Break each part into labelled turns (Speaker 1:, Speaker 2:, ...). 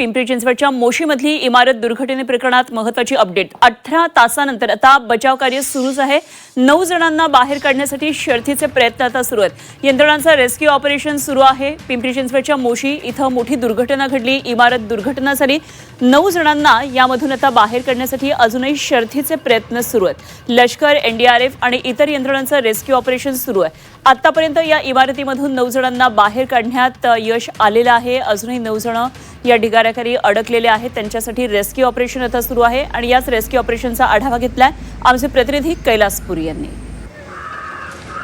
Speaker 1: पिंपरी चिंचवडच्या मोशीमधली इमारत दुर्घटने प्रकरणात महत्त्वाची अपडेट। 18 तासानंतर आता बचाव कार्य सुरूच आहे। 9 जणांना बाहेर काढण्यासाठी शर्थीचे प्रयत्न आता सुरू आहेत। यंत्रणांचा रेस्क्यू ऑपरेशन सुरू आहे। पिंपरी चिंचवडच्या मोशी इथं मोठी दुर्घटना घडली, इमारत दुर्घटना झाली। 9 जणांना यामधून आता बाहेर काढण्यासाठी अजूनही शर्थीचे प्रयत्न सुरू आहेत। लष्कर, एनडीआरएफ आणि इतर यंत्रणांचं रेस्क्यू ऑपरेशन सुरू आहे। आतापर्यंत या इमारतीमधून 9 जणांना बाहेर काढण्यात यश आलेलं आहे। अजूनही 9 जण या ढिगाऱ्याखाली अडकलेले आहेत। त्यांच्यासाठी रेस्क्यू ऑपरेशन आता सुरू आहे आणि याच रेस्क्यू ऑपरेशनचा आढावा घेतलाय आमचे प्रतिनिधी कैलासपुरी यांनी।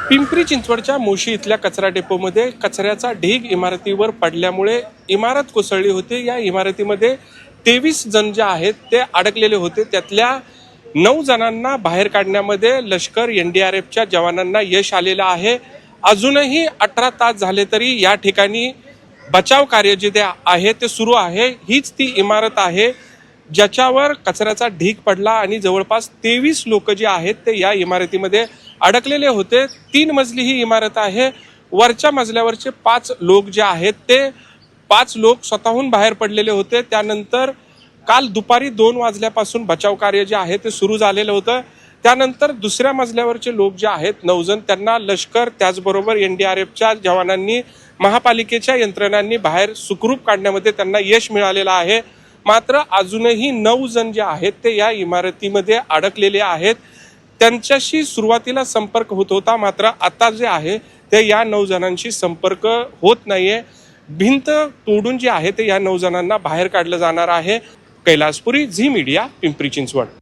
Speaker 2: पिंपरी चिंचवडच्या मोशी इथल्या कचरा डेपोमध्ये कचऱ्याचा ढीग इमारतीवर पडल्यामुळे इमारत कोसळली होती। या इमारतीमध्ये 23 जण जे आहेत ते अडकलेले होते। त्यातल्या 9 जणांना बाहेर काढण्यामध्ये लष्कर, एनडीआरएफच्या जवानांना यश आलेलं आहे। अजूनही 18 तास झाले तरी या ठिकाणी बचाव कार्य जे आहे ते सुरू आहे। हीच ती इमारत आहे ज्याच्यावर कचऱ्याचा ढीग पडला आणि जवळपास 23 लोक जे आहेत ते या इमारतीमध्ये अडकलेले होते। 3 मजली ही इमारत आहे। वरच्या मजल्यावरचे 5 लोक जे आहेत ते 5 लोक स्वतःहून बाहेर पडलेले होते। त्यानंतर काल दुपारी 2 वाजल्यापासून बचाव कार्य जे आहे ते सुरू झालेलं होतं। त्यानंतर दुसऱ्या मजल्यावरचे लोक जे आहेत 9 जण त्यांना लष्कर, त्याचबरोबर एनडीआरएफच्या जवानांनी, महापालिकेच्या यंत्रणांनी बाहेर सुखरूप काढण्यामध्ये त्यांना यश मिळालेलं आहे। मात्र अजूनही 9 जण जे आहेत ते या इमारतीमध्ये अडकलेले आहेत। त्यांच्याशी सुरुवातीला संपर्क होत होता, मात्र आता जे आहे ते या 9 जणांशी संपर्क होत नाहीये। भिंत तोडून जे आहे ते या 9 जणांना बाहेर काढलं जाणार आहे। कैलासपुरी, झी मीडिया, पिंपरी चिंचवड।